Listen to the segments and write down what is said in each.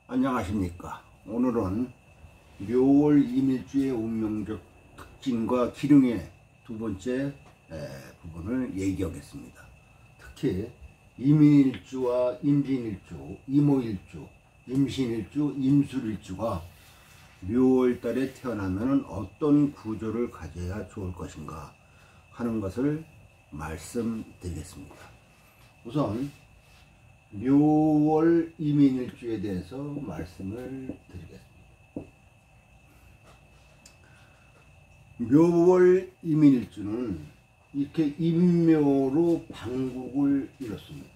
안녕하십니까. 오늘은 묘월 이밀주의 운명적 특징과 기능의 두 번째 부분을 얘기하겠습니다. 특히 이민일주와 임진일주, 이모일주, 임신일주, 임술일주가 묘월달에 태어나면 어떤 구조를 가져야 좋을 것인가 하는 것을 말씀드리겠습니다. 우선 묘월 이민일주에 대해서 말씀을 드리겠습니다. 묘월 이민일주는 이렇게 임묘로 방국을 이뤘습니다.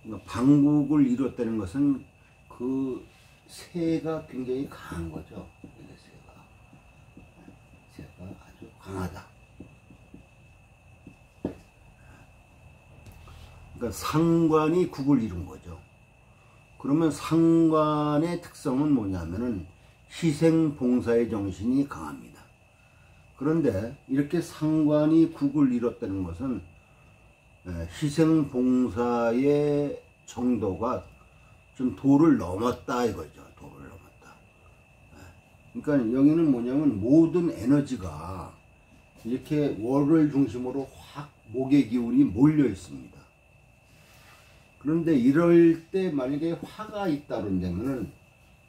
그러니까 방국을 이뤘다는 것은 그 세가 굉장히 강한 거죠. 세가 아주 강하다. 그러니까 상관이 국을 이룬 거죠. 그러면 상관의 특성은 뭐냐면은 희생봉사의 정신이 강합니다. 그런데 이렇게 상관이 국을 이뤘다는 것은 희생봉사의 정도가 좀 도를 넘었다 이거죠. 도를 넘었다. 그러니까 여기는 뭐냐면 모든 에너지가 이렇게 월을 중심으로 확 목의 기운이 몰려 있습니다. 그런데 이럴 때 만약에 화가 있다 그런다면은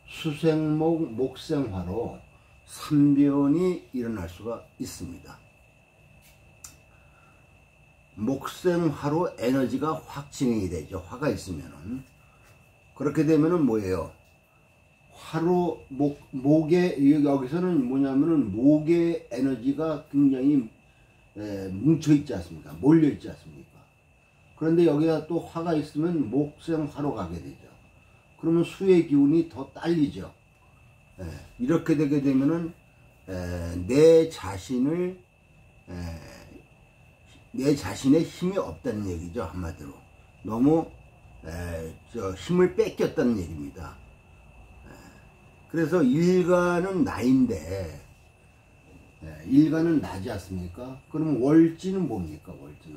수생목, 목생화로 삼변이 일어날 수가 있습니다. 목생화로 에너지가 확 진행이 되죠. 화가 있으면은. 그렇게 되면은 뭐예요? 화로 목에 여기서는 뭐냐면은 목의 에너지가 굉장히 뭉쳐 있지 않습니까? 몰려 있지 않습니까? 그런데 여기가 또 화가 있으면 목생화로 가게 되죠. 그러면 수의 기운이 더 딸리죠. 이렇게 되게 되면은 내 자신의 힘이 없다는 얘기죠. 한마디로 너무 힘을 뺏겼다는 얘기입니다. 그래서 일간은 나인데 일간은 나지 않습니까? 그럼 월지는 뭡니까?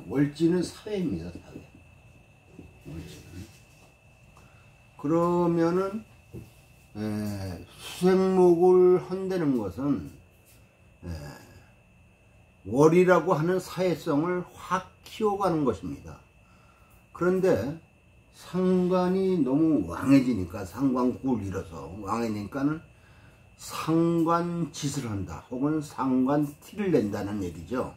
월지는 사회입니다. 사회. 월지는. 그러면은 수생목을 한다는 것은 월이라고 하는 사회성을 확 키워가는 것입니다. 그런데 상관이 너무 왕해지니까, 상관국을 잃어서 왕해지니까는 상관짓을 한다 혹은 상관티를 낸다는 얘기죠.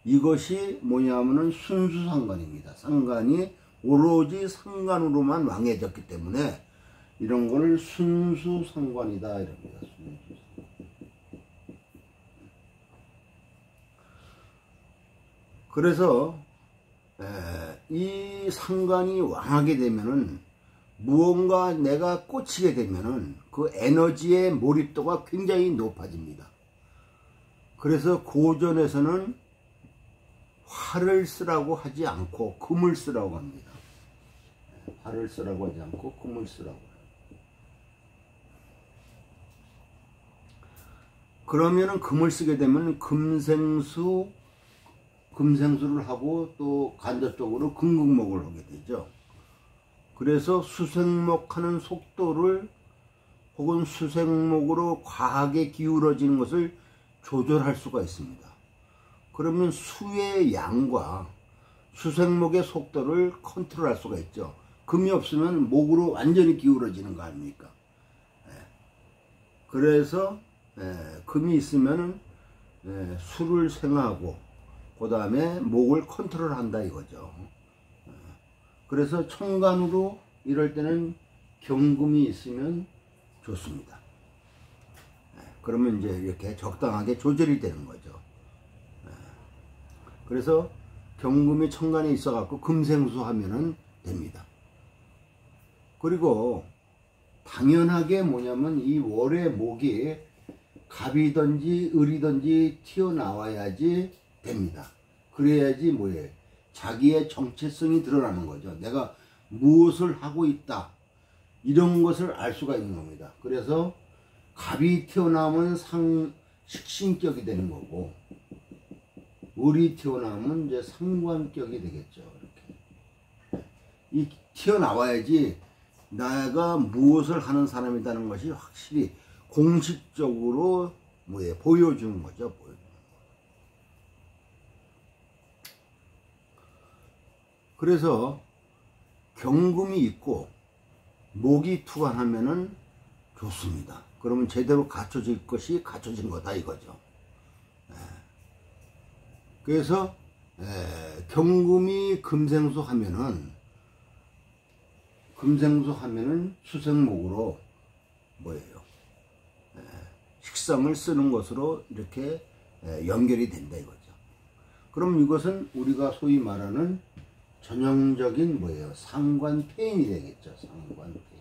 이것이 뭐냐면은 순수상관입니다. 상관이 오로지 상관으로만 왕해졌기 때문에 이런 걸 순수상관이다 이럽니다. 순수상관. 그래서 이 상관이 왕하게 되면은 무언가 내가 꽂히게 되면은 그 에너지의 몰입도가 굉장히 높아집니다. 그래서 고전에서는 화를 쓰라고 하지 않고 금을 쓰라고 합니다. 화를 쓰라고 하지 않고 금을 쓰라고. 그러면은 금을 쓰게 되면 금생수를 하고 또 간접적으로 금극목을 하게 되죠. 그래서 수생목하는 속도를 혹은 수생목으로 과하게 기울어지는 것을 조절할 수가 있습니다. 그러면 수의 양과 수생목의 속도를 컨트롤할 수가 있죠. 금이 없으면 목으로 완전히 기울어지는 거 아닙니까? 그래서 금이 있으면 수를 생하고 그 다음에 목을 컨트롤한다 이거죠. 그래서 천간으로 이럴 때는 경금이 있으면 좋습니다. 그러면 이제 이렇게 적당하게 조절이 되는 거죠. 그래서 경금이 천간에 있어 갖고 금생수 하면은 됩니다. 그리고 당연하게 뭐냐면 이 월의 목이 갑이든지 을이든지 튀어나와야지 됩니다. 그래야지 뭐예요? 자기의 정체성이 드러나는 거죠. 내가 무엇을 하고 있다 이런 것을 알 수가 있는 겁니다. 그래서 갑이 튀어나오면 식신격이 되는 거고 을이 튀어나오면 이제 상관격이 되겠죠. 이렇게. 튀어나와야지 내가 무엇을 하는 사람이라는 것이 확실히 공식적으로 보여주는 거죠. 그래서 경금이 있고 목이 투관하면은 좋습니다. 그러면 제대로 갖춰질 것이 갖춰진 거다 이거죠. 그래서 경금이 금생수 하면은 수생목으로 식성을 쓰는 것으로 이렇게 연결이 된다 이거죠. 그럼 이것은 우리가 소위 말하는 전형적인 상관폐인이 되겠죠. 상관폐인.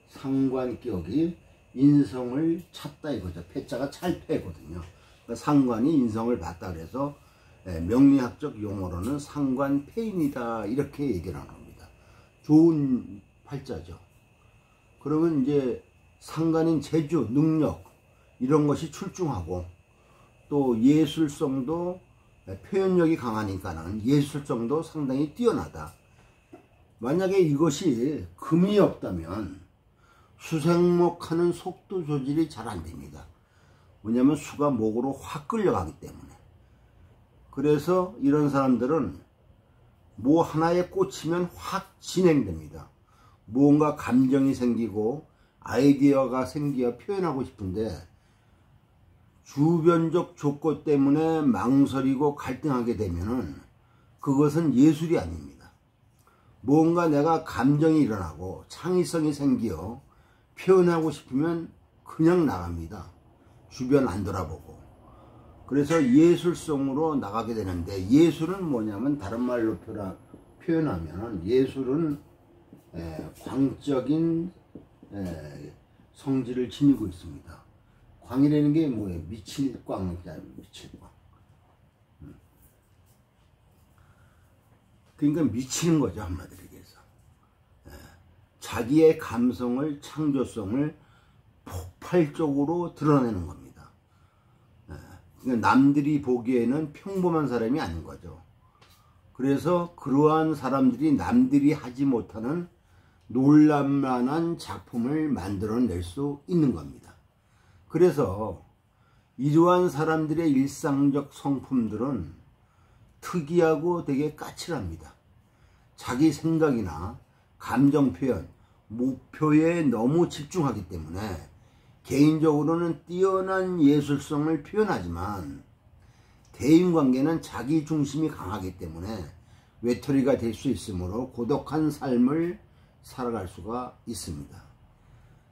상관격이 인성을 찾다 이거죠. 패자가 찰패거든요. 그러니까 상관이 인성을 봤다 그래서 명리학적 용어로는 상관폐인이다 이렇게 얘기를 합니다. 좋은 팔자죠. 그러면 이제 상관인 재주, 능력 이런 것이 출중하고 또 예술성도 표현력이 강하니까는 예술성도 상당히 뛰어나다. 만약에 이것이 금이 없다면 수생목하는 속도 조절이 잘 안됩니다. 왜냐하면 수가 목으로 확 끌려가기 때문에. 그래서 이런 사람들은 뭐 하나에 꽂히면 확 진행됩니다. 뭔가 감정이 생기고 아이디어가 생기어 표현하고 싶은데 주변적 조건 때문에 망설이고 갈등하게 되면은 그것은 예술이 아닙니다. 뭔가 내가 감정이 일어나고 창의성이 생기어 표현하고 싶으면 그냥 나갑니다. 주변 안 돌아보고. 그래서 예술성으로 나가게 되는데, 예술은 뭐냐면 다른 말로 표현하면 예술은 광적인 성질을 지니고 있습니다. 광이라는 게 뭐예요? 미칠 광이잖아요. 미칠 광. 그러니까 미치는 거죠, 한마디로 얘기해서. 자기의 감성을, 창조성을 폭발적으로 드러내는 겁니다. 그러니까 남들이 보기에는 평범한 사람이 아닌 거죠. 그래서 그러한 사람들이 남들이 하지 못하는 놀랄만한 작품을 만들어낼 수 있는 겁니다. 그래서 이러한 사람들의 일상적 성품들은 특이하고 되게 까칠합니다. 자기 생각이나 감정 표현, 목표에 너무 집중하기 때문에 개인적으로는 뛰어난 예술성을 표현하지만 대인관계는 자기 중심이 강하기 때문에 외톨이가 될 수 있으므로 고독한 삶을 살아갈 수가 있습니다.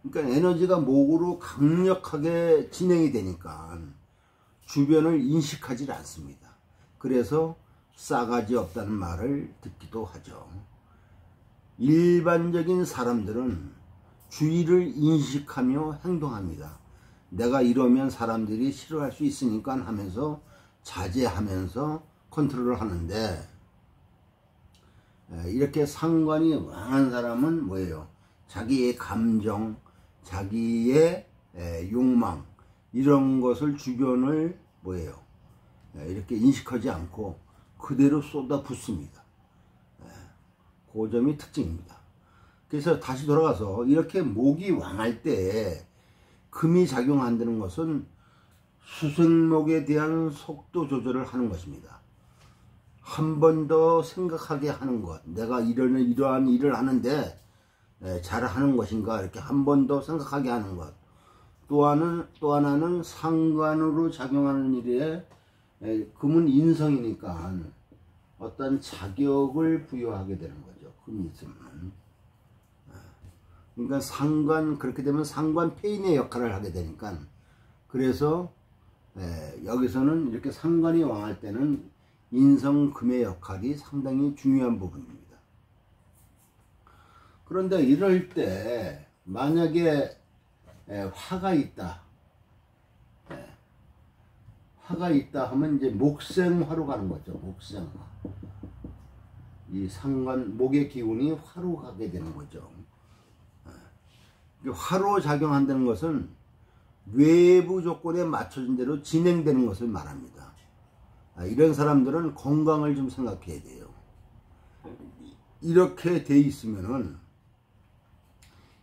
그러니까 에너지가 목으로 강력하게 진행이 되니까 주변을 인식하지 않습니다. 그래서 싸가지 없다는 말을 듣기도 하죠. 일반적인 사람들은 주의를 인식하며 행동합니다. 내가 이러면 사람들이 싫어할 수 있으니까 하면서 자제하면서 컨트롤을 하는데, 이렇게 상관이 왕한 사람은 뭐예요? 자기의 감정, 자기의 욕망 이런 것을 주변을 뭐예요? 이렇게 인식하지 않고 그대로 쏟아붓습니다. 그 점이 특징입니다. 그래서 다시 돌아가서 이렇게 목이 왕할 때 금이 작용한다는 것은 수생목에 대한 속도 조절을 하는 것입니다. 한 번 더 생각하게 하는 것, 내가 이러한 일을 하는데 잘하는 것인가 이렇게 한 번 더 생각하게 하는 것. 또 하나는 상관으로 작용하는 일에 금은 인성이니까 어떤 자격을 부여하게 되는 거죠. 금이 있으면. 그러니까 그렇게 되면 상관폐인의 역할을 하게 되니까, 그래서 여기서는 이렇게 상관이 왕할 때는 인성금의 역할이 상당히 중요한 부분입니다. 그런데 이럴 때 만약에 화가 있다 하면 이제 목생화로 가는 거죠. 목생화. 이 목의 기운이 화로 가게 되는 거죠. 화로 작용한다는 것은 외부 조건에 맞춰진 대로 진행되는 것을 말합니다. 이런 사람들은 건강을 좀 생각해야 돼요. 이렇게 돼 있으면은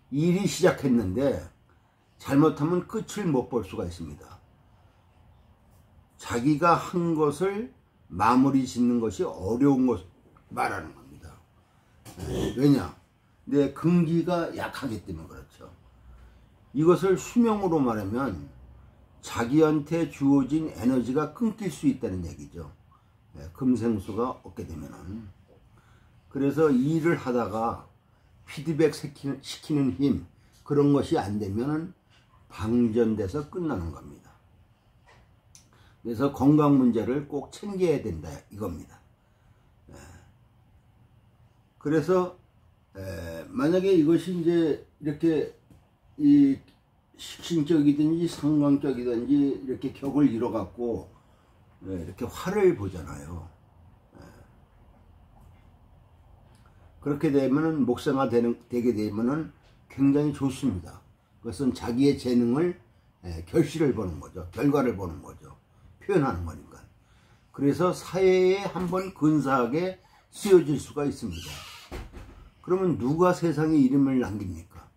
일이 시작했는데 잘못하면 끝을 못 볼 수가 있습니다. 자기가 한 것을 마무리 짓는 것이 어려운 것 말하는 겁니다. 왜냐? 내 근기가 약하기 때문에 그렇죠. 이것을 수명으로 말하면 자기한테 주어진 에너지가 끊길 수 있다는 얘기죠. 금생수가 없게 되면은. 그래서 일을 하다가 피드백 시키는 힘, 그런 것이 안 되면은 방전돼서 끝나는 겁니다. 그래서 건강 문제를 꼭 챙겨야 된다 이겁니다. 그래서 만약에 이것이 이제 이렇게 이 식신적이든지 상관적이든지 이렇게 격을 이뤄 갖고 이렇게 화를 보잖아요. 그렇게 되면은 목생화 되게 되면은 굉장히 좋습니다. 그것은 자기의 재능을 결실을 보는 거죠. 결과를 보는 거죠. 표현하는 거니까. 그래서 사회에 한번 근사하게 쓰여질 수가 있습니다. 그러면 누가 세상에 이름을 남깁니까?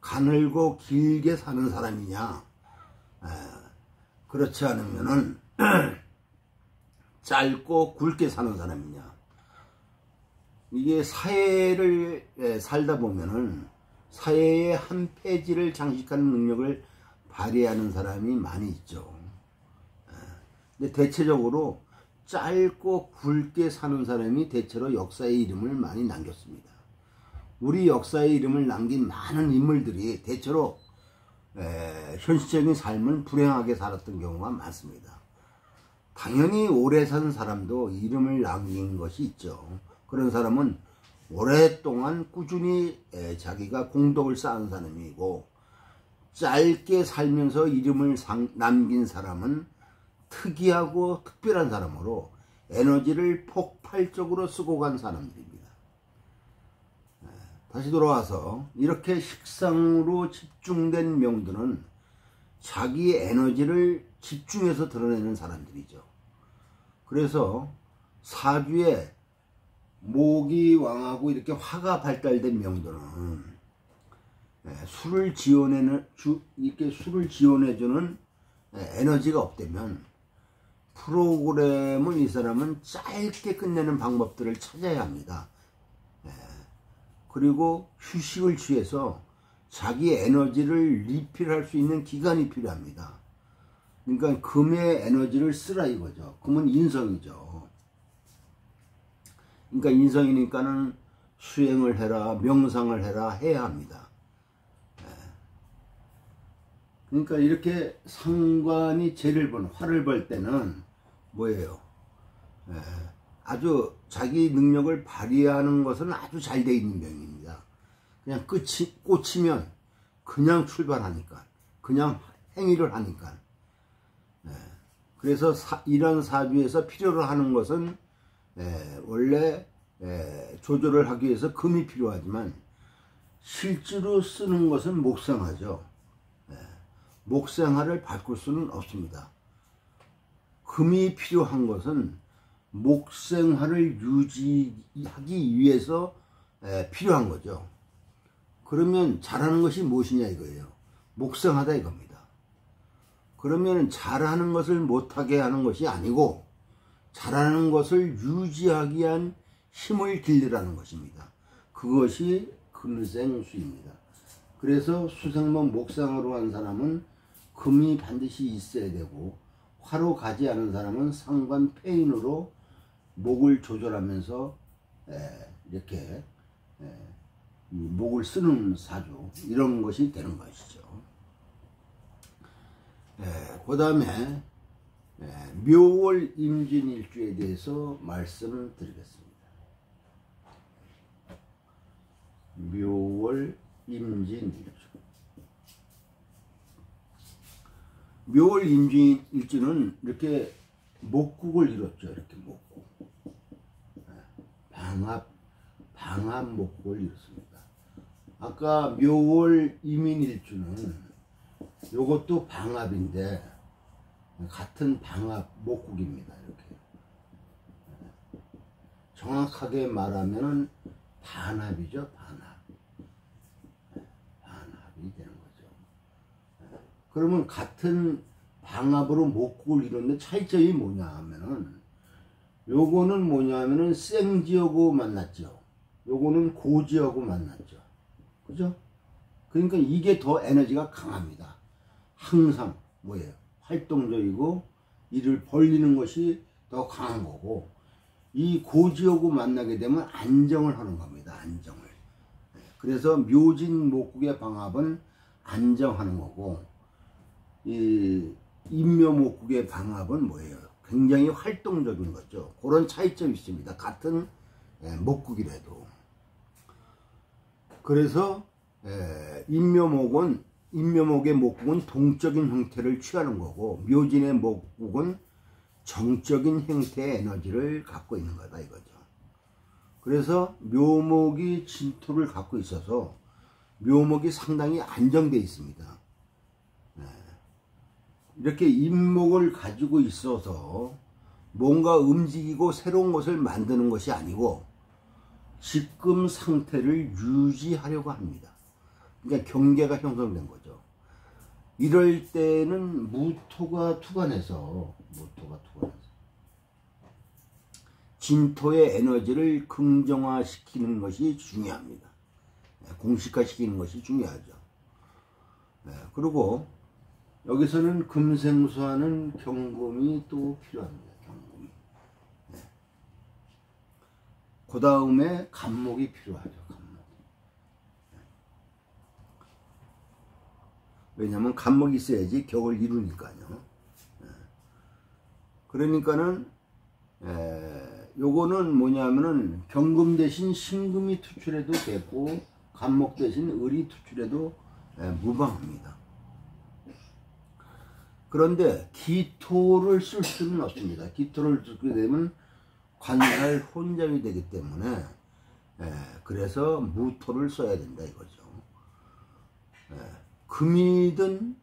가늘고 길게 사는 사람이냐? 그렇지 않으면은 짧고 굵게 사는 사람이냐? 이게 사회를 살다 보면은 사회의 한 페이지를 장식하는 능력을 발휘하는 사람이 많이 있죠. 근데 대체적으로 짧고 굵게 사는 사람이 대체로 역사의 이름을 많이 남겼습니다. 우리 역사의 이름을 남긴 많은 인물들이 대체로 현실적인 삶은 불행하게 살았던 경우가 많습니다. 당연히 오래 산 사람도 이름을 남긴 것이 있죠. 그런 사람은 오랫동안 꾸준히 자기가 공덕을 쌓은 사람이고, 짧게 살면서 이름을 남긴 사람은 특이하고 특별한 사람으로 에너지를 폭발적으로 쓰고 간 사람들입니다. 다시 돌아와서 이렇게 식상으로 집중된 명들은 자기 에너지를 집중해서 드러내는 사람들이죠. 그래서 사주에 목이 왕하고 이렇게 화가 발달된 명들은 술을 지원해주는 에너지가 없다면 프로그램을 이 사람은 짧게 끝내는 방법들을 찾아야 합니다. 그리고 휴식을 취해서 자기 에너지를 리필할 수 있는 기간이 필요합니다. 그러니까 금의 에너지를 쓰라 이거죠. 금은 인성이죠. 그러니까 인성이니까는 수행을 해라, 명상을 해라 해야 합니다. 그러니까 이렇게 상관이 죄를 본, 화를 벌 때는 뭐예요? 아주 자기 능력을 발휘하는 것은 아주 잘 돼 있는 병입니다. 그냥 꽂히면 그냥 출발하니까, 그냥 행위를 하니까. 그래서 이런 사주에서 필요로 하는 것은 원래 조절을 하기 위해서 금이 필요하지만 실제로 쓰는 것은 목생화죠. 목생화를 바꿀 수는 없습니다. 금이 필요한 것은 목생화를 유지하기 위해서 필요한 거죠. 그러면 잘하는 것이 무엇이냐 이거예요. 목생하다 이겁니다. 그러면 잘하는 것을 못하게 하는 것이 아니고 잘하는 것을 유지하기 위한 힘을 길르라는 것입니다. 그것이 금생수입니다. 그래서 수생목 목생화로 한 사람은 금이 반드시 있어야 되고, 화로 가지 않은 사람은 상관 폐인으로 목을 조절하면서 이렇게 목을 쓰는 사주, 이런 것이 되는 것이죠. 그 다음에 묘월 임진일주에 대해서 말씀을 드리겠습니다. 묘월 임진일주. 묘월 임진일주는 이렇게 목국을 이뤘죠. 이렇게 목국. 방합 목국을 이뤘습니다. 아까 묘월 임인일주는 요것도 방합인데 같은 방합 목국입니다. 이렇게. 정확하게 말하면은 반합이죠. 반합이 되는 거죠. 그러면 같은 방합으로 목국을 이루는데 차이점이 뭐냐 하면은, 요거는 뭐냐 하면은 생지하고 만났죠. 요거는 고지하고 만났죠. 그죠? 그러니까 이게 더 에너지가 강합니다. 항상 뭐예요? 활동적이고 이를 벌리는 것이 더 강한 거고, 이 고지하고 만나게 되면 안정을 하는 겁니다. 안정을. 그래서 묘진 목국의 방합은 안정하는 거고, 이 인묘 목국의 방합은 뭐예요? 굉장히 활동적인 거죠. 그런 차이점이 있습니다. 같은 목국이라도. 그래서 인묘목의 목국은 동적인 형태를 취하는 거고, 묘진의 목국은 정적인 형태의 에너지를 갖고 있는 거다 이거죠. 그래서 묘목이 진토를 갖고 있어서 묘목이 상당히 안정되어 있습니다. 이렇게 인목을 가지고 있어서 뭔가 움직이고 새로운 것을 만드는 것이 아니고 지금 상태를 유지하려고 합니다. 그러니까 경계가 형성된 거죠. 이럴 때는 무토가 투관해서 진토의 에너지를 긍정화시키는 것이 중요합니다. 공식화시키는 것이 중요하죠. 그리고 여기서는 금생수하는 경금이 또 필요합니다. 경금이. 그 다음에 간목이 필요하죠. 간목. 왜냐하면 간목이 있어야지 격을 이루니까요. 그러니까는 요거는 뭐냐면은 경금 대신 신금이 투출해도 되고 간목 대신 을이 투출해도 무방합니다. 그런데 기토를 쓸 수는 없습니다. 기토를 쓰게 되면 관살 혼잡이 되기 때문에 그래서 무토를 써야 된다 이거죠. 금이든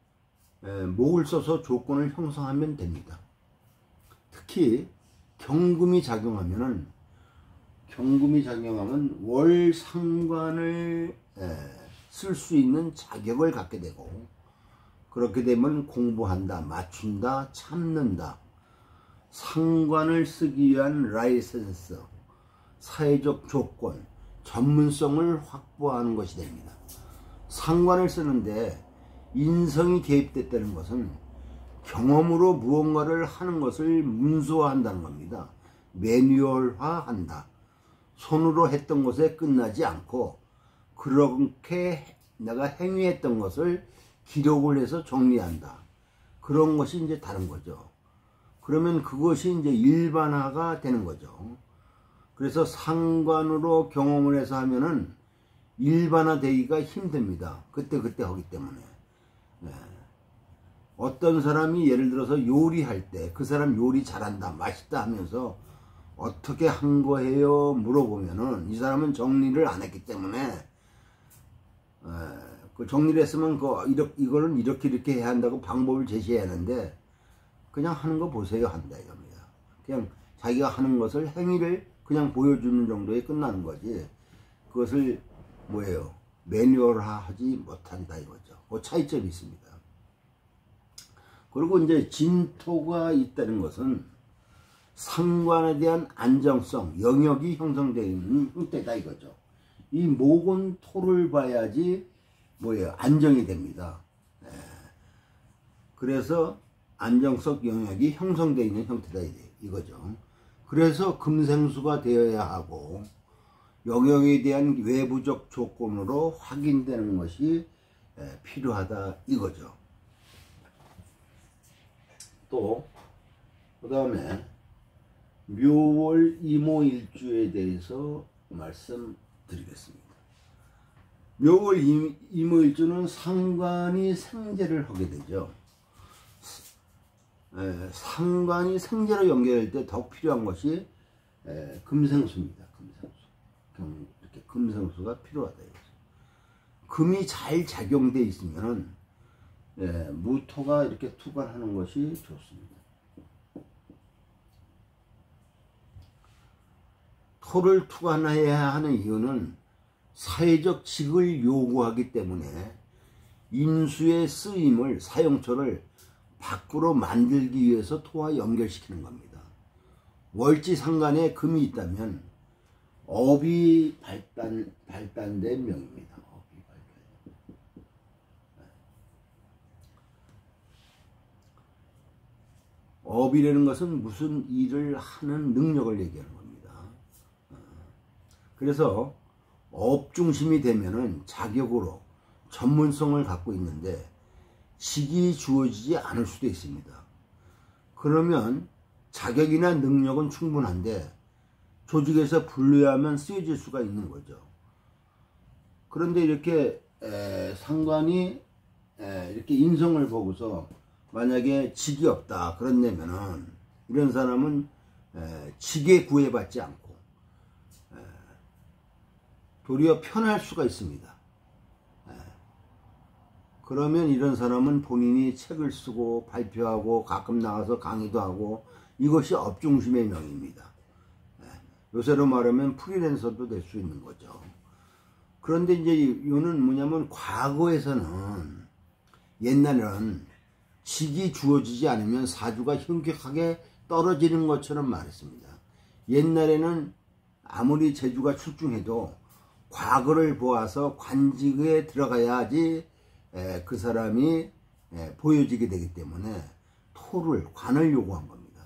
목을 써서 조건을 형성하면 됩니다. 특히 경금이 작용하면 월 상관을 쓸 수 있는 자격을 갖게 되고, 그렇게 되면 공부한다, 맞춘다, 참는다, 상관을 쓰기 위한 라이센스, 사회적 조건, 전문성을 확보하는 것이 됩니다. 상관을 쓰는데 인성이 개입됐다는 것은 경험으로 무언가를 하는 것을 문서화한다는 겁니다. 매뉴얼화한다. 손으로 했던 것에 끝나지 않고 그렇게 내가 행위했던 것을 기록을 해서 정리한다. 그런 것이 이제 다른 거죠. 그러면 그것이 이제 일반화가 되는 거죠. 그래서 상관으로 경험을 해서 하면은 일반화되기가 힘듭니다. 그때 하기 때문에. 어떤 사람이 예를 들어서 요리할 때 그 사람 요리 잘한다, 맛있다 하면서 어떻게 한 거예요? 물어보면은 이 사람은 정리를 안 했기 때문에 그 정리를 했으면 이거는 이렇게 해야 한다고 방법을 제시해야 하는데 그냥 하는 거 보세요 한다 이겁니다. 그냥 자기가 하는 것을 행위를 그냥 보여주는 정도에 끝나는 거지 그것을 뭐예요? 매뉴얼화하지 못한다 이거죠. 그 차이점이 있습니다. 그리고 이제 진토가 있다는 것은 상관에 대한 안정성, 영역이 형성되는 형태다 이거죠. 이 목은 토를 봐야지 뭐예요? 안정이 됩니다. 그래서 안정성 영역이 형성되어 있는 형태다 이거죠. 그래서 금생수가 되어야 하고 영역에 대한 외부적 조건으로 확인되는 것이 필요하다 이거죠. 또 그 다음에 묘월 이모일주에 대해서 말씀드리겠습니다. 묘월 이모일주는 상관이 생재를 하게 되죠. 상관이 생재로 연결할 때 더 필요한 것이 금생수입니다. 이렇게 금생수가 필요하다. 금이 잘 작용되어 있으면은 무토가 이렇게 투관하는 것이 좋습니다. 토를 투관해야 하는 이유는 사회적 직을 요구하기 때문에 인수의 쓰임을, 사용처를 밖으로 만들기 위해서 토와 연결시키는 겁니다. 월지상간에 금이 있다면 업이 발단된 명입니다. 업이 발단. 업이라는 것은 무슨 일을 하는 능력을 얘기하는 겁니다. 그래서 업 중심이 되면은 자격으로 전문성을 갖고 있는데 직이 주어지지 않을 수도 있습니다. 그러면 자격이나 능력은 충분한데 조직에서 분류하면 쓰여질 수가 있는 거죠. 그런데 이렇게 상관이 이렇게 인성을 보고서 만약에 직이 없다 그런다면은 이런 사람은 직에 구애받지 않고 도리어 편할 수가 있습니다. 그러면 이런 사람은 본인이 책을 쓰고 발표하고 가끔 나가서 강의도 하고 이것이 업중심의 명입니다. 요새로 말하면 프리랜서도 될 수 있는 거죠. 그런데 이제 이거는 뭐냐면 과거에서는 옛날에는 직이 주어지지 않으면 사주가 현격하게 떨어지는 것처럼 말했습니다. 옛날에는 아무리 재주가 출중해도 과거를 보아서 관직에 들어가야지 그 사람이 보여지게 되기 때문에 토를, 관을 요구한 겁니다.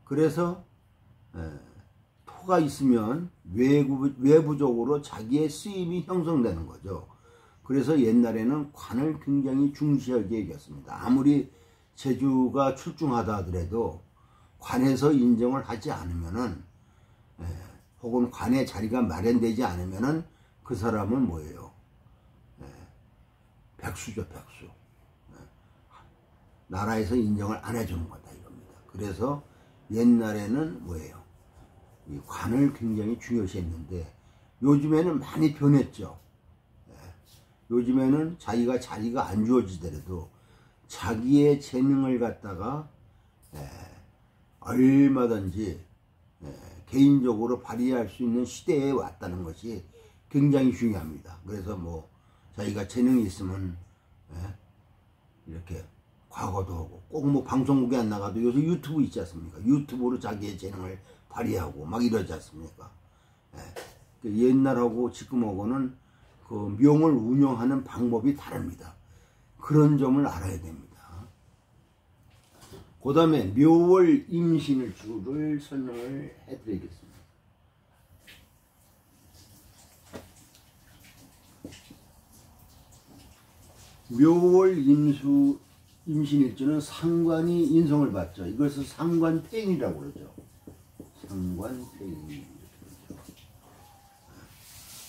그래서 토가 있으면 외부적으로 자기의 쓰임이 형성되는 거죠. 그래서 옛날에는 관을 굉장히 중시하게 여겼습니다. 아무리 재주가 출중하다 하더라도 관에서 인정을 하지 않으면은 혹은 관의 자리가 마련되지 않으면은 그 사람은 뭐예요? 백수죠, 백수. 나라에서 인정을 안 해주는 거다 이겁니다. 그래서 옛날에는 뭐예요? 이 관을 굉장히 중요시했는데 요즘에는 많이 변했죠. 요즘에는 자기가 안 주어지더라도 자기의 재능을 갖다가 얼마든지 개인적으로 발휘할 수 있는 시대에 왔다는 것이 굉장히 중요합니다. 그래서 뭐 자기가 재능이 있으면 이렇게 과거도 하고 꼭 뭐 방송국에 안 나가도 요새 유튜브 있지 않습니까? 유튜브로 자기의 재능을 발휘하고 막 이러지 않습니까? 옛날하고 지금하고는 그 명을 운영하는 방법이 다릅니다. 그런 점을 알아야 됩니다. 그 다음에 묘월 임신일주를 설명을 해드리겠습니다. 묘월 임신일주는 상관이 인성을 받죠. 이것을 상관폐인이라고 그러죠. 상관폐인.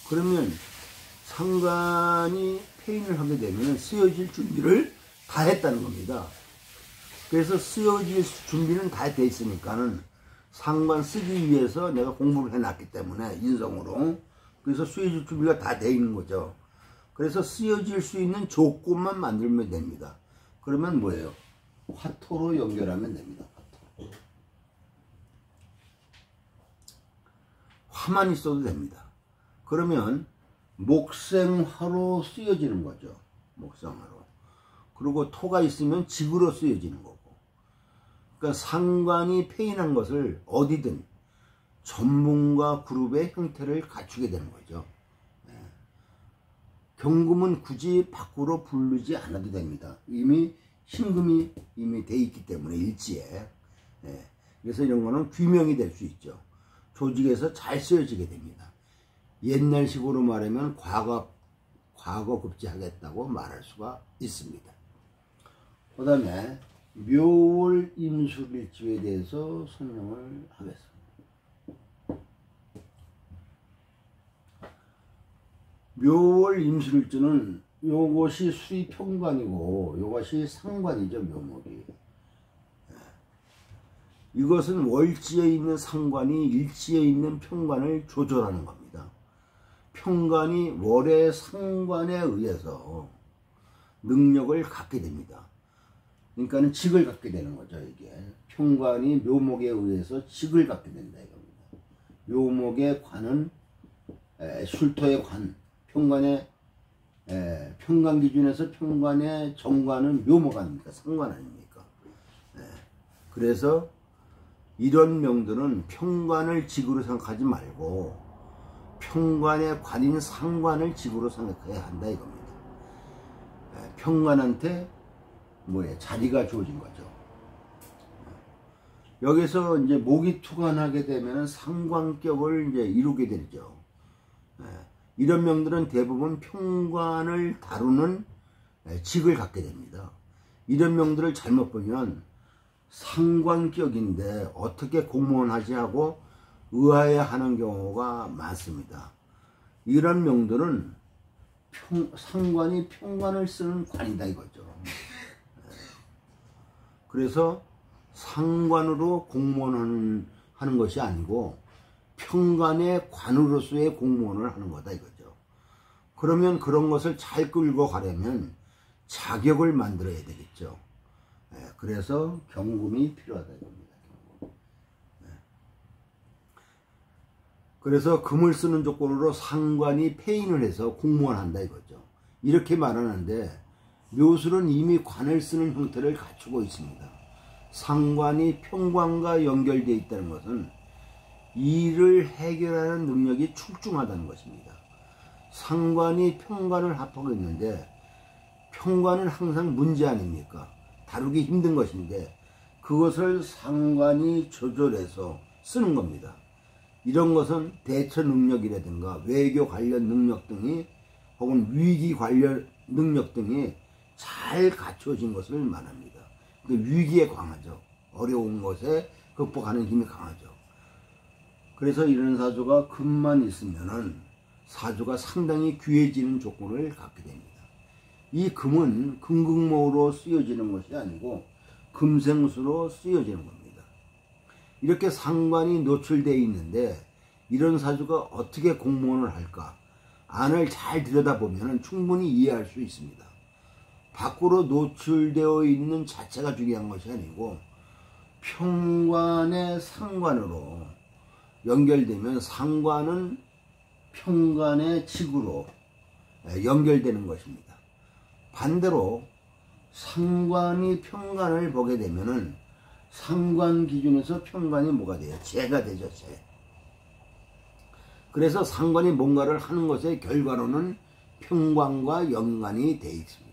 그러면 상관이 폐인을 하게 되면 쓰여질 준비를 다 했다는 겁니다. 그래서 쓰여질 준비는 다 돼 있으니까는 상관 쓰기 위해서 내가 공부를 해놨기 때문에 인성으로 그래서 쓰여질 준비가 다 돼 있는 거죠. 그래서 쓰여질 수 있는 조건만 만들면 됩니다. 그러면 뭐예요? 화토로 연결하면 됩니다. 화토. 화만 있어도 됩니다. 그러면 목생화로 쓰여지는 거죠. 목생화로. 그리고 토가 있으면 직으로 쓰여지는 거고. 그러니까 상관이 폐인한 것을 어디든 전문가 그룹의 형태를 갖추게 되는 거죠. 경금은 굳이 밖으로 부르지 않아도 됩니다. 이미 신금이 이미 돼 있기 때문에 일지에. 그래서 이런 거는 귀명이 될 수 있죠. 조직에서 잘 쓰여지게 됩니다. 옛날식으로 말하면 과거급제하겠다고 말할 수가 있습니다. 그 다음에 묘월 임술일주에 대해서 설명을 하겠습니다. 묘월 임술일주는 요것이 수의평관이고 요것이 상관이죠. 묘목이. 이것은 월지에 있는 상관이 일지에 있는 평관을 조절하는 겁니다. 평관이 월의 상관에 의해서 능력을 갖게 됩니다. 그러니까 직을 갖게 되는 거죠. 이게 평관이 묘목에 의해서 직을 갖게 된다 이겁니다. 묘목의 관은 슐터의 관, 평관의 평관 기준에서 평관의 정관은 묘목 아닙니까? 상관 아닙니까? 그래서 이런 명들은 평관을 직으로 생각하지 말고 평관의 관인 상관을 직으로 생각해야 한다 이겁니다. 평관한테 자리가 주어진 거죠. 여기서 이제 목이 투관하게 되면 상관격을 이제 이루게 되죠. 이런 명들은 대부분 평관을 다루는 직을 갖게 됩니다. 이런 명들을 잘못 보면 상관격인데 어떻게 공무원 하지 하고 의아해하는 경우가 많습니다. 이런 명들은 상관이 평관을 쓰는 관이다 이거죠. 그래서 상관으로 공무원 하는 것이 아니고 평관의 관으로서의 공무원을 하는 거다 이거죠. 그러면 그런 것을 잘 끌고 가려면 자격을 만들어야 되겠죠. 그래서 경금이 필요하다 이겁니다. 경금. 그래서 금을 쓰는 조건으로 상관이 폐인을 해서 공무원 한다 이거죠. 이렇게 말하는데 묘술은 이미 관을 쓰는 형태를 갖추고 있습니다. 상관이 평관과 연결되어 있다는 것은 일을 해결하는 능력이 출중하다는 것입니다. 상관이 평관을 합하고 있는데 평관은 항상 문제 아닙니까? 다루기 힘든 것인데 그것을 상관이 조절해서 쓰는 겁니다. 이런 것은 대처 능력이라든가 외교 관련 능력 등이 혹은 위기 관련 능력 등이 잘 갖춰진 것을 말합니다. 위기에 강하죠. 어려운 것에 극복하는 힘이 강하죠. 그래서 이런 사주가 금만 있으면은 사주가 상당히 귀해지는 조건을 갖게 됩니다. 이 금은 금극목으로 쓰여지는 것이 아니고 금생수로 쓰여지는 겁니다. 이렇게 상관이 노출되어 있는데 이런 사주가 어떻게 공무원을 할까? 안을 잘 들여다보면 충분히 이해할 수 있습니다. 밖으로 노출되어 있는 자체가 중요한 것이 아니고 평관의 상관으로 연결되면 상관은 평관의 직으로 연결되는 것입니다. 반대로 상관이 평관을 보게 되면은 상관 기준에서 평관이 뭐가 돼요? 재가 되죠, 재. 그래서 상관이 뭔가를 하는 것의 결과로는 평관과 연관이 되어 있습니다.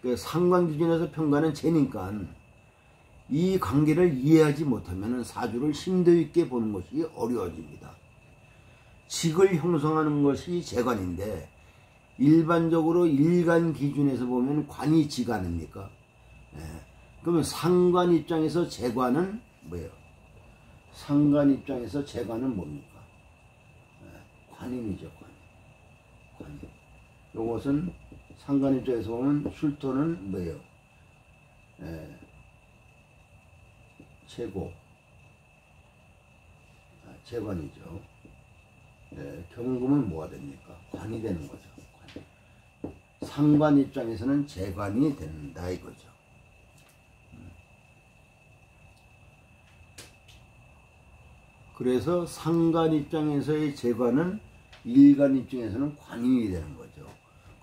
그 상관 기준에서 평관은 재니까 이 관계를 이해하지 못하면 사주를 심도 있게 보는 것이 어려워집니다. 직을 형성하는 것이 재관인데 일반적으로 일간 기준에서 보면 관이 직 아닙니까? 그러면 상관 입장에서 재관은 뭐예요? 상관 입장에서 재관은 뭡니까? 관인이죠, 관인. 요것은 상관 입장에서 보면 슐토는 뭐예요? 재고, 재관이죠. 경금은 뭐가 됩니까? 관이 되는 거죠. 관. 상관 입장에서는 재관이 된다 이거죠. 그래서 상관 입장에서의 재관은 일간 입장에서는 관인이 되는 거죠.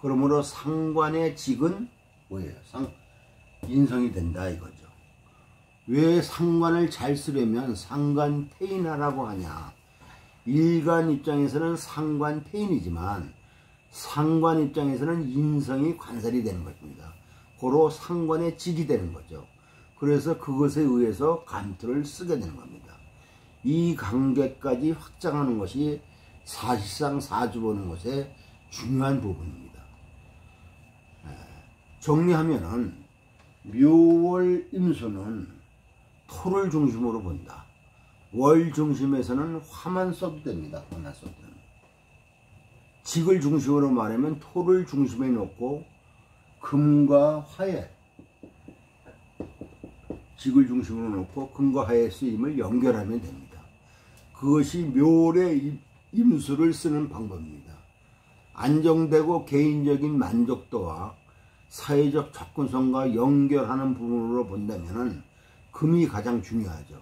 그러므로 상관의 직은 뭐예요? 인성이 된다 이거죠. 왜 상관을 잘 쓰려면 상관 폐인하라고 하냐? 일간 입장에서는 상관 폐인이지만 상관 입장에서는 인성이 관살이 되는 것입니다. 고로 상관의 직이 되는 거죠. 그래서 그것에 의해서 감투를 쓰게 되는 겁니다. 이 관계까지 확장하는 것이 사실상 사주 보는 것의 중요한 부분입니다. 정리하면은 묘월 임수는 토를 중심으로 본다. 월 중심에서는 화만 써도 됩니다. 화만 써도 됩니다. 직을 중심으로 말하면 토를 중심에 놓고 금과 화에 직을 중심으로 놓고 금과 화의 쓰임을 연결하면 됩니다. 그것이 묘월의 임수를 쓰는 방법입니다. 안정되고 개인적인 만족도와 사회적 접근성과 연결하는 부분으로 본다면 금이 가장 중요하죠.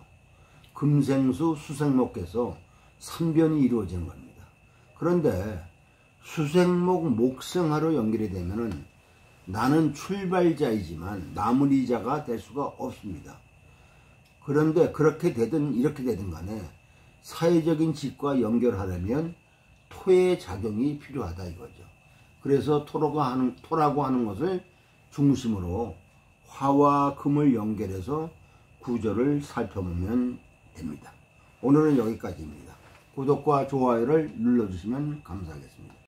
금생수 수생목에서 삼변이 이루어지는 겁니다. 그런데 수생목 목성화로 연결이 되면은 나는 출발자이지만 마무리자가 될 수가 없습니다. 그런데 그렇게 되든 이렇게 되든 간에 사회적인 직과 연결하려면 토의 작용이 필요하다 이거죠. 그래서 토라고 하는 것을 중심으로 화와 금을 연결해서 구조를 살펴보면 됩니다. 오늘은 여기까지입니다. 구독과 좋아요를 눌러주시면 감사하겠습니다.